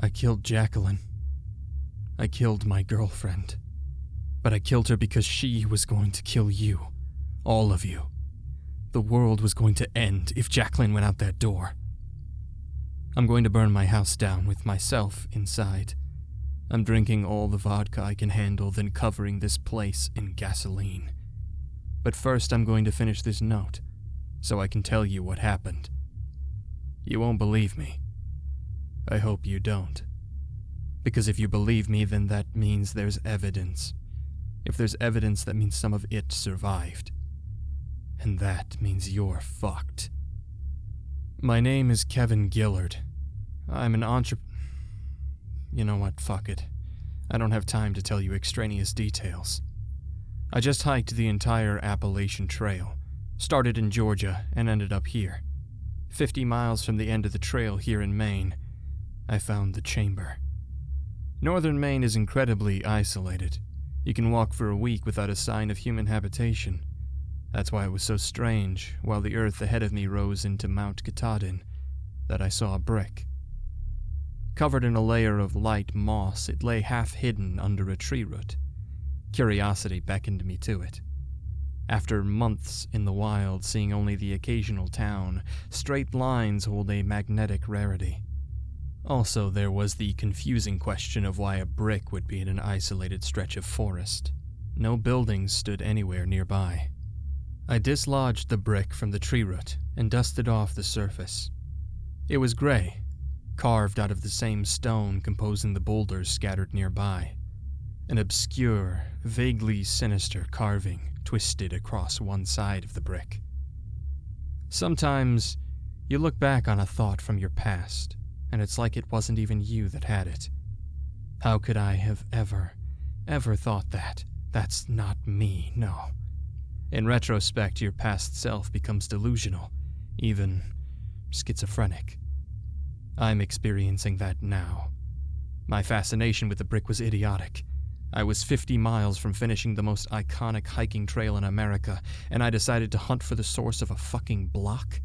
I killed Jacqueline. I killed my girlfriend. But I killed her because she was going to kill you. All of you. The world was going to end if Jacqueline went out that door. I'm going to burn my house down with myself inside. I'm drinking all the vodka I can handle, then covering this place in gasoline. But first I'm going to finish this note, so I can tell you what happened. You won't believe me. I hope you don't. Because if you believe me, then that means there's evidence. If there's evidence, that means some of it survived. And that means you're fucked. My name is Kevin Gillard. I'm an You know what, fuck it. I don't have time to tell you extraneous details. I just hiked the entire Appalachian Trail, started in Georgia and ended up here. 50 miles from the end of the trail here in Maine, I found the chamber. Northern Maine is incredibly isolated. You can walk for a week without a sign of human habitation. That's why it was so strange, while the earth ahead of me rose into Mount Katahdin, that I saw a brick. Covered in a layer of light moss, it lay half hidden under a tree root. Curiosity beckoned me to it. After months in the wild, seeing only the occasional town, straight lines hold a magnetic rarity. Also, there was the confusing question of why a brick would be in an isolated stretch of forest. No buildings stood anywhere nearby. I dislodged the brick from the tree root and dusted off the surface. It was gray, carved out of the same stone composing the boulders scattered nearby. An obscure, vaguely sinister carving twisted across one side of the brick. Sometimes, you look back on a thought from your past, and it's like it wasn't even you that had it. How could I have ever thought that? That's not me, no. In retrospect, your past self becomes delusional, even schizophrenic. I'm experiencing that now. My fascination with the brick was idiotic. I was 50 miles from finishing the most iconic hiking trail in America, and I decided to hunt for the source of a fucking block?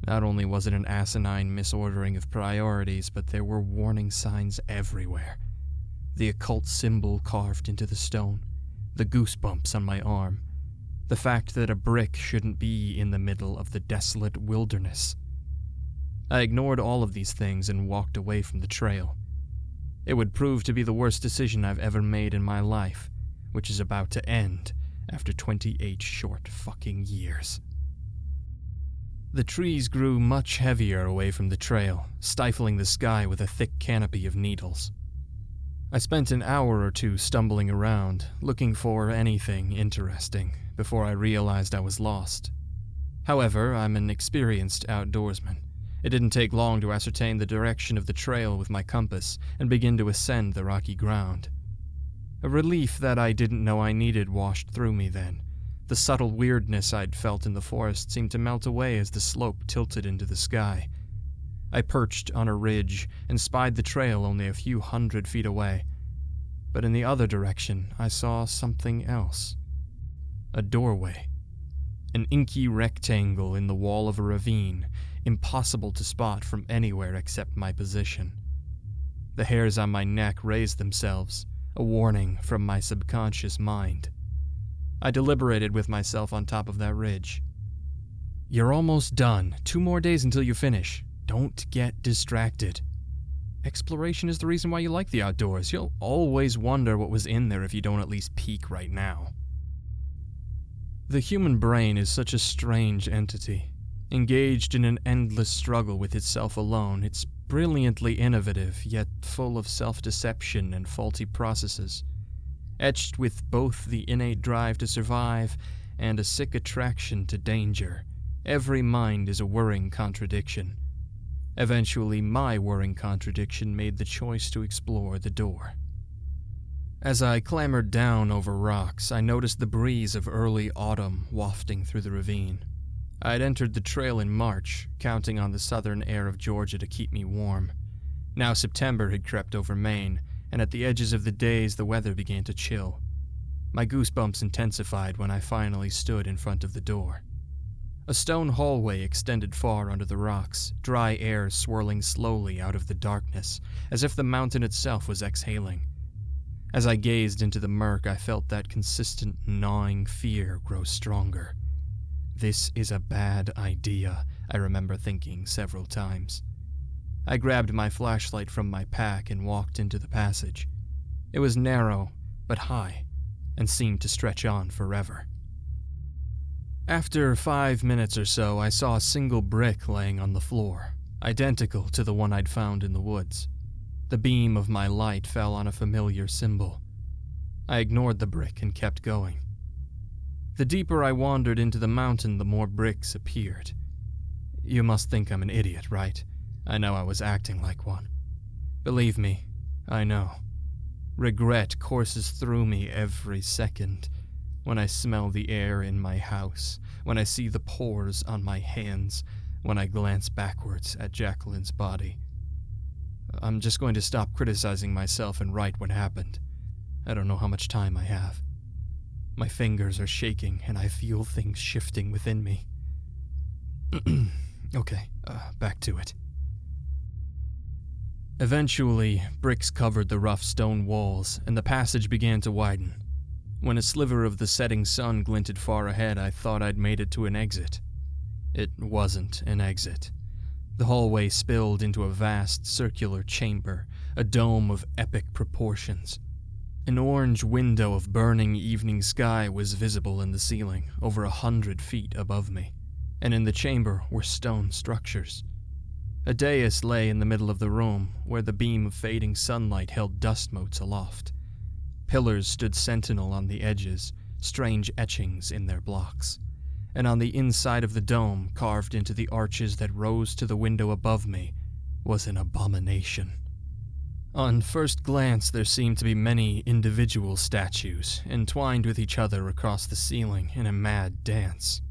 Not only was it an asinine misordering of priorities, but there were warning signs everywhere. The occult symbol carved into the stone, the goosebumps on my arm, the fact that a brick shouldn't be in the middle of the desolate wilderness. I ignored all of these things and walked away from the trail. It would prove to be the worst decision I've ever made in my life, which is about to end after 28 short fucking years. The trees grew much heavier away from the trail, stifling the sky with a thick canopy of needles. I spent an hour or two stumbling around, looking for anything interesting, before I realized I was lost. However, I'm an experienced outdoorsman. It didn't take long to ascertain the direction of the trail with my compass and begin to ascend the rocky ground. A relief that I didn't know I needed washed through me then. The subtle weirdness I'd felt in the forest seemed to melt away as the slope tilted into the sky. I perched on a ridge and spied the trail only a few 100 feet away. But in the other direction, I saw something else. A doorway. An inky rectangle in the wall of a ravine, impossible to spot from anywhere except my position. The hairs on my neck raised themselves, a warning from my subconscious mind. I deliberated with myself on top of that ridge. You're almost done. 2 more days until you finish. Don't get distracted. Exploration is the reason why you like the outdoors. You'll always wonder what was in there if you don't at least peek right now. The human brain is such a strange entity. Engaged in an endless struggle with itself alone, it's brilliantly innovative, yet full of self-deception and faulty processes. Etched with both the innate drive to survive and a sick attraction to danger, every mind is a whirring contradiction. Eventually, my whirring contradiction made the choice to explore the door. As I clambered down over rocks, I noticed the breeze of early autumn wafting through the ravine. I had entered the trail in March, counting on the southern air of Georgia to keep me warm. Now September had crept over Maine, and at the edges of the days the weather began to chill. My goosebumps intensified when I finally stood in front of the door. A stone hallway extended far under the rocks, dry air swirling slowly out of the darkness, as if the mountain itself was exhaling. As I gazed into the murk, I felt that consistent gnawing fear grow stronger. This is a bad idea, I remember thinking several times. I grabbed my flashlight from my pack and walked into the passage. It was narrow, but high, and seemed to stretch on forever. After 5 minutes or so, I saw a single brick laying on the floor, identical to the one I'd found in the woods. The beam of my light fell on a familiar symbol. I ignored the brick and kept going. The deeper I wandered into the mountain, the more bricks appeared. You must think I'm an idiot, right? I know I was acting like one. Believe me, I know. Regret courses through me every second. When I smell the air in my house, when I see the pores on my hands, when I glance backwards at Jacqueline's body. I'm just going to stop criticizing myself and write what happened. I don't know how much time I have. My fingers are shaking and I feel things shifting within me. Okay, back to it. Eventually, bricks covered the rough stone walls and the passage began to widen. When a sliver of the setting sun glinted far ahead, I thought I'd made it to an exit. It wasn't an exit. The hallway spilled into a vast circular chamber, a dome of epic proportions. An orange window of burning evening sky was visible in the ceiling, over 100 feet above me, and in the chamber were stone structures. A dais lay in the middle of the room, where the beam of fading sunlight held dust motes aloft. Pillars stood sentinel on the edges, strange etchings in their blocks. And on the inside of the dome, carved into the arches that rose to the window above me, was an abomination. On first glance, there seemed to be many individual statues, entwined with each other across the ceiling in a mad dance.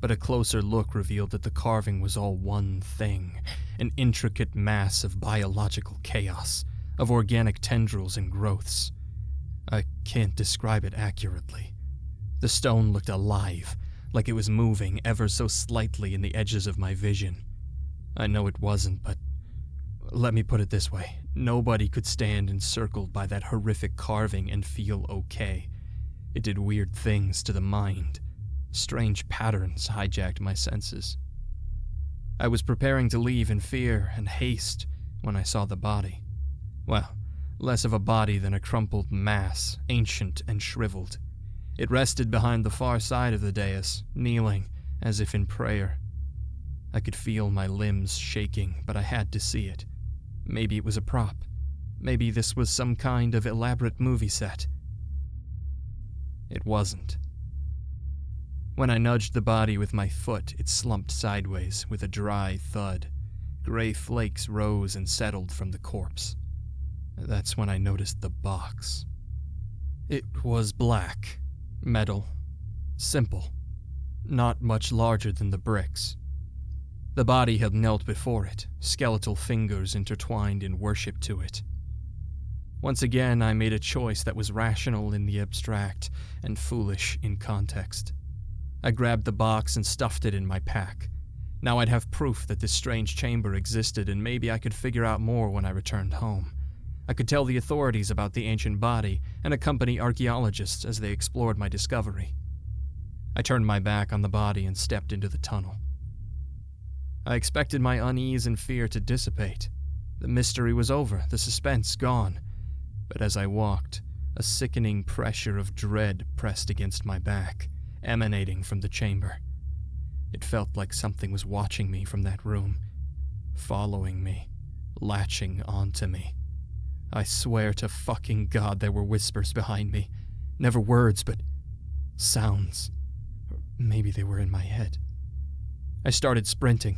But a closer look revealed that the carving was all one thing, an intricate mass of biological chaos, of organic tendrils and growths. I can't describe it accurately. The stone looked alive, like it was moving ever so slightly in the edges of my vision. I know it wasn't, but let me put it this way. Nobody could stand encircled by that horrific carving and feel okay. It did weird things to the mind. Strange patterns hijacked my senses. I was preparing to leave in fear and haste when I saw the body. Well, less of a body than a crumpled mass, ancient and shriveled. It rested behind the far side of the dais, kneeling, as if in prayer. I could feel my limbs shaking, but I had to see it. Maybe it was a prop. Maybe this was some kind of elaborate movie set. It wasn't. When I nudged the body with my foot, it slumped sideways with a dry thud. Gray flakes rose and settled from the corpse. That's when I noticed the box. It was black, metal, simple, not much larger than the bricks. The body had knelt before it, skeletal fingers intertwined in worship to it. Once again, I made a choice that was rational in the abstract and foolish in context. I grabbed the box and stuffed it in my pack. Now I'd have proof that this strange chamber existed, and maybe I could figure out more when I returned home. I could tell the authorities about the ancient body and accompany archaeologists as they explored my discovery. I turned my back on the body and stepped into the tunnel. I expected my unease and fear to dissipate. The mystery was over, the suspense gone. But as I walked, a sickening pressure of dread pressed against my back, emanating from the chamber. It felt like something was watching me from that room, following me, latching onto me. I swear to fucking God there were whispers behind me. Never words, but sounds. Or maybe they were in my head. I started sprinting.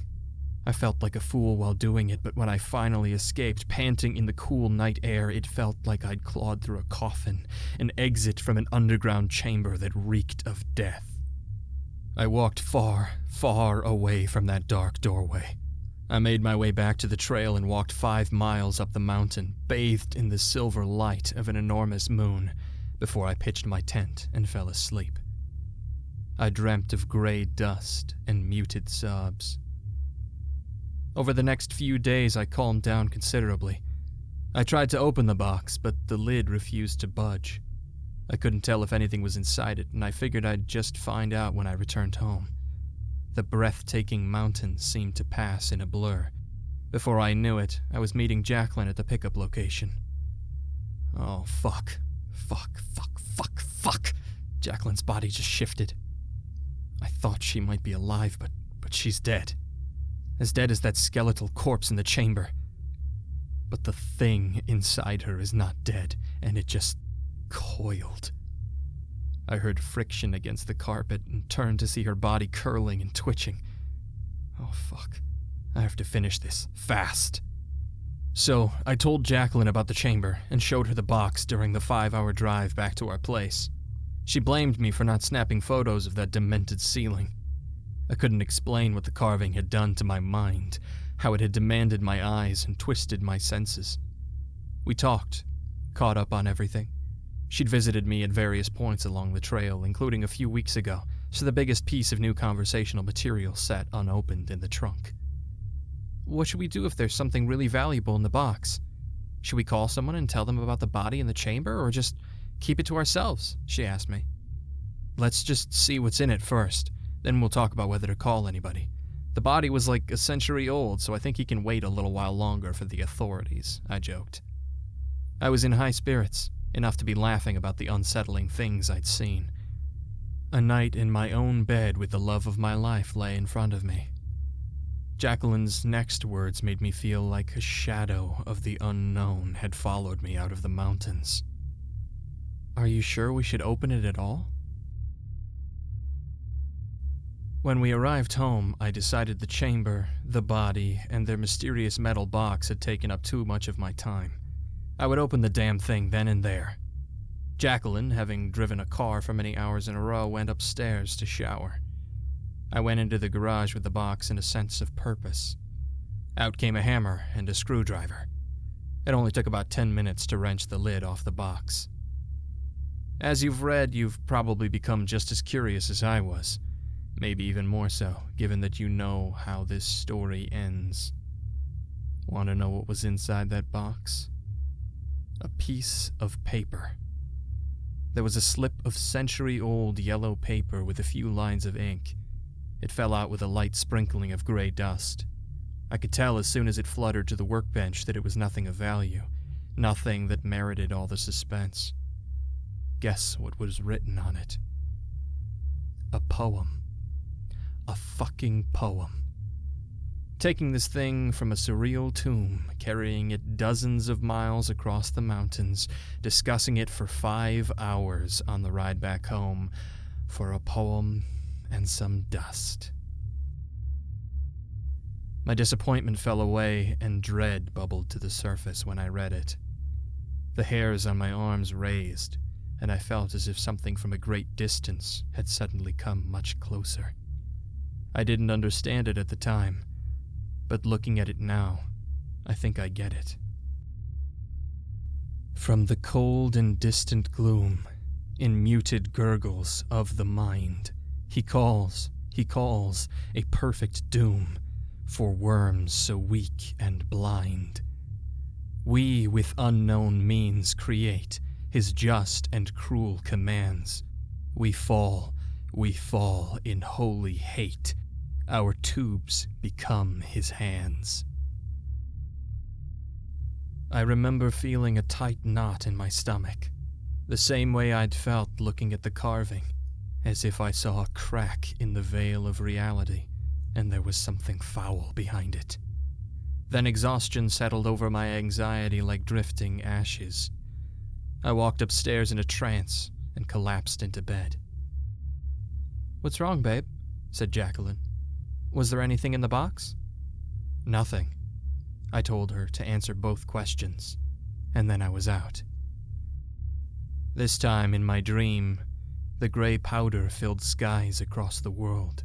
I felt like a fool while doing it, but when I finally escaped, panting in the cool night air, it felt like I'd clawed through a coffin, an exit from an underground chamber that reeked of death. I walked far, far away from that dark doorway. I made my way back to the trail and walked 5 miles up the mountain, bathed in the silver light of an enormous moon, before I pitched my tent and fell asleep. I dreamt of gray dust and muted sobs. Over the next few days, I calmed down considerably. I tried to open the box, but the lid refused to budge. I couldn't tell if anything was inside it, and I figured I'd just find out when I returned home. The breathtaking mountains seemed to pass in a blur. Before I knew it, I was meeting Jacqueline at the pickup location. Oh, fuck. Fuck. Jacqueline's body just shifted. I thought she might be alive, but she's dead. As dead as that skeletal corpse in the chamber. But the thing inside her is not dead, and it just coiled. I heard friction against the carpet and turned to see her body curling and twitching. Oh, fuck. I have to finish this, fast. So, I told Jacqueline about the chamber and showed her the box during the 5-hour drive back to our place. She blamed me for not snapping photos of that demented ceiling. I couldn't explain what the carving had done to my mind, how it had demanded my eyes and twisted my senses. We talked, caught up on everything. She'd visited me at various points along the trail, including a few weeks ago, so the biggest piece of new conversational material sat unopened in the trunk. What should we do if there's something really valuable in the box? Should we call someone and tell them about the body in the chamber, or just keep it to ourselves? She asked me. Let's just see what's in it first, then we'll talk about whether to call anybody. The body was like a century old, so I think he can wait a little while longer for the authorities, I joked. I was in high spirits, enough to be laughing about the unsettling things I'd seen. A night in my own bed with the love of my life lay in front of me. Jacqueline's next words made me feel like a shadow of the unknown had followed me out of the mountains. Are you sure we should open it at all? When we arrived home, I decided the chamber, the body, and their mysterious metal box had taken up too much of my time. I would open the damn thing then and there. Jacqueline, having driven a car for many hours in a row, went upstairs to shower. I went into the garage with the box in a sense of purpose. Out came a hammer and a screwdriver. It only took about 10 minutes to wrench the lid off the box. As you've read, you've probably become just as curious as I was. Maybe even more so, given that you know how this story ends. Want to know what was inside that box? A piece of paper. There was a slip of century-old yellow paper with a few lines of ink. It fell out with a light sprinkling of gray dust. I could tell as soon as it fluttered to the workbench that it was nothing of value, nothing that merited all the suspense. Guess what was written on it? A poem. A fucking poem. Taking this thing from a surreal tomb, carrying it dozens of miles across the mountains, discussing it for 5 hours on the ride back home, for a poem and some dust. My disappointment fell away and dread bubbled to the surface when I read it. The hairs on my arms raised, and I felt as if something from a great distance had suddenly come much closer. I didn't understand it at the time, but looking at it now, I think I get it. From the cold and distant gloom, in muted gurgles of the mind, he calls, a perfect doom, for worms so weak and blind. We with unknown means create his just and cruel commands. We fall in holy hate. Our tubes become his hands. I remember feeling a tight knot in my stomach, the same way I'd felt looking at the carving, as if I saw a crack in the veil of reality, and there was something foul behind it. Then exhaustion settled over my anxiety like drifting ashes. I walked upstairs in a trance and collapsed into bed. "What's wrong, babe?" said Jacqueline. "Was there anything in the box?" "Nothing," I told her to answer both questions, and then I was out. This time in my dream, the gray powder filled skies across the world,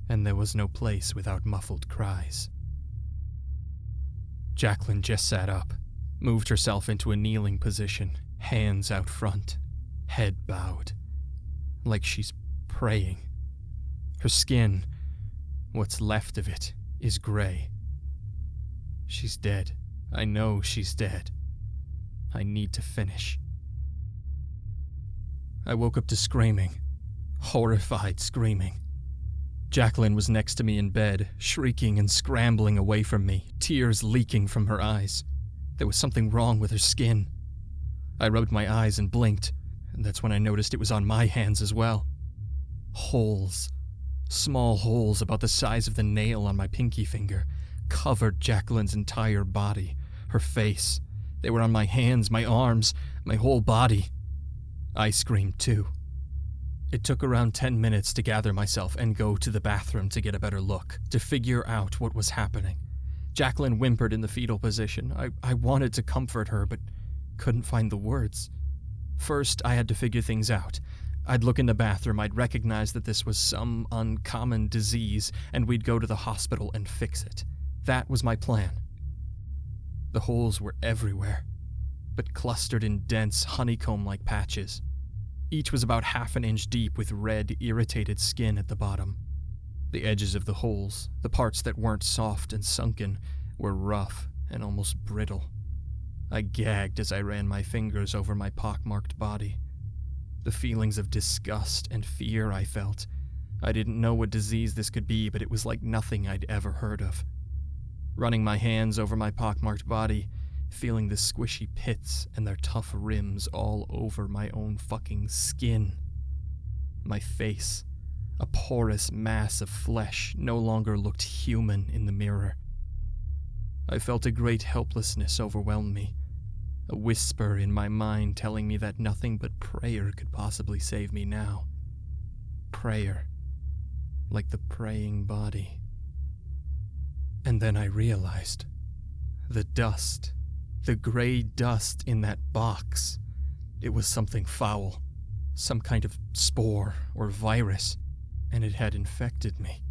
and there was no place without muffled cries. Jacqueline just sat up, moved herself into a kneeling position, hands out front, head bowed, like she's praying. Her skin, what's left of it, is gray. She's dead. I know she's dead. I need to finish. I woke up to screaming, horrified screaming. Jacqueline was next to me in bed, shrieking and scrambling away from me, tears leaking from her eyes. There was something wrong with her skin. I rubbed my eyes and blinked, and that's when I noticed it was on my hands as well. Holes. Small holes about the size of the nail on my pinky finger covered Jacqueline's entire body, her face. They were on my hands, my arms, my whole body. I screamed too. It took around 10 minutes to gather myself and go to the bathroom to get a better look, to figure out what was happening. Jacqueline whimpered in the fetal position. I wanted to comfort her, but couldn't find the words. First, I had to figure things out. I'd look in the bathroom, I'd recognize that this was some uncommon disease, and we'd go to the hospital and fix it. That was my plan. The holes were everywhere, but clustered in dense, honeycomb-like patches. Each was about half an inch deep with red, irritated skin at the bottom. The edges of the holes, the parts that weren't soft and sunken, were rough and almost brittle. I gagged as I ran my fingers over my pockmarked body. The feelings of disgust and fear I felt. I didn't know what disease this could be, but it was like nothing I'd ever heard of. Running my hands over my pockmarked body, feeling the squishy pits and their tough rims all over my own fucking skin. My face, a porous mass of flesh, no longer looked human in the mirror. I felt a great helplessness overwhelm me, a whisper in my mind telling me that nothing but prayer could possibly save me now. Prayer, like the praying body. And then I realized, the dust, the gray dust in that box, it was something foul, some kind of spore or virus, and it had infected me.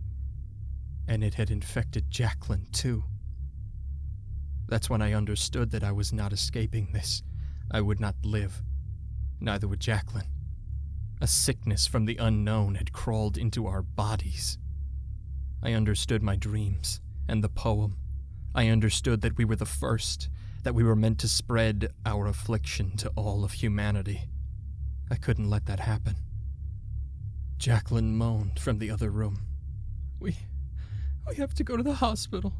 And it had infected Jacqueline too. That's when I understood that I was not escaping this. I would not live. Neither would Jacqueline. A sickness from the unknown had crawled into our bodies. I understood my dreams and the poem. I understood that we were the first, that we were meant to spread our affliction to all of humanity. I couldn't let that happen. Jacqueline moaned from the other room. We have to go to the hospital.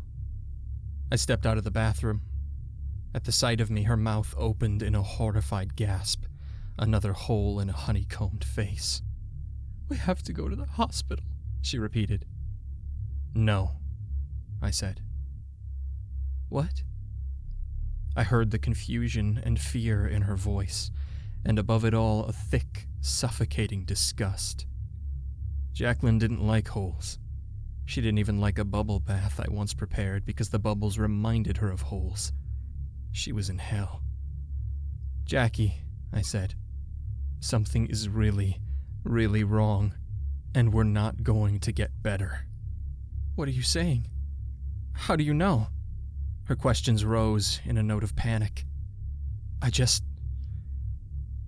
I stepped out of the bathroom. At the sight of me, her mouth opened in a horrified gasp, another hole in a honeycombed face. We have to go to the hospital, she repeated. No, I said. What? I heard the confusion and fear in her voice, and above it all, a thick, suffocating disgust. Jacqueline didn't like holes. She didn't even like a bubble bath I once prepared because the bubbles reminded her of holes. She was in hell. Jackie, I said, something is really, really wrong, and we're not going to get better. What are you saying? How do you know? Her questions rose in a note of panic.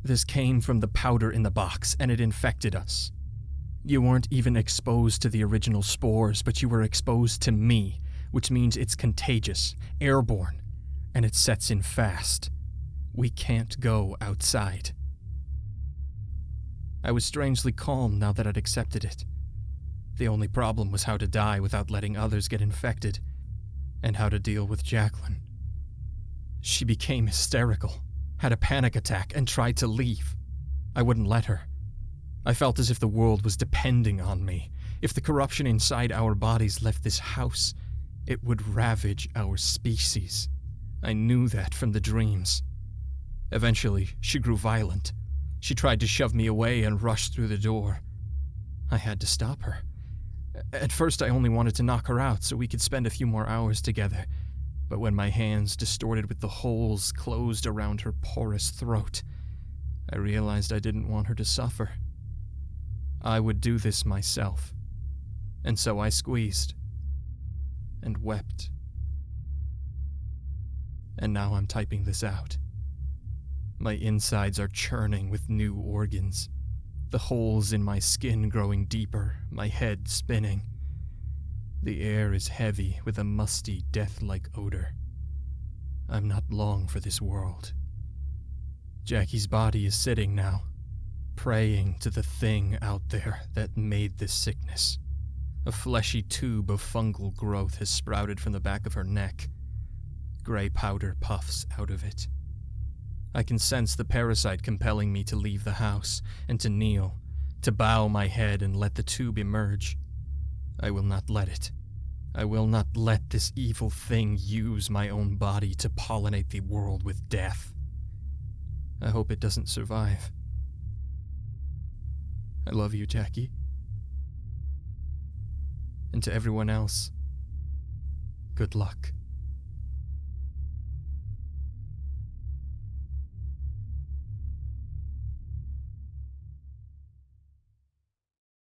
This came from the powder in the box, and it infected us. You weren't even exposed to the original spores, but you were exposed to me, which means it's contagious, airborne, and it sets in fast. We can't go outside. I was strangely calm now that I'd accepted it. The only problem was how to die without letting others get infected, and how to deal with Jacqueline. She became hysterical, had a panic attack, and tried to leave. I wouldn't let her. I felt as if the world was depending on me. If the corruption inside our bodies left this house, it would ravage our species. I knew that from the dreams. Eventually, she grew violent. She tried to shove me away and rushed through the door. I had to stop her. At first, I only wanted to knock her out so we could spend a few more hours together. But when my hands, distorted with the holes, closed around her porous throat, I realized I didn't want her to suffer. I would do this myself. And so I squeezed. And wept. And now I'm typing this out. My insides are churning with new organs. the holes in my skin growing deeper, my head spinning. The air is heavy with a musty, death-like odor. I'm not long for this world. Jackie's body is sitting now, praying to the thing out there that made this sickness. A fleshy tube of fungal growth has sprouted from the back of her neck. Gray powder puffs out of it. I can sense the parasite compelling me to leave the house and to kneel, to bow my head and let the tube emerge. I will not let it. I will not let this evil thing use my own body to pollinate the world with death. I hope it doesn't survive. I love you, Jackie. And to everyone else, good luck.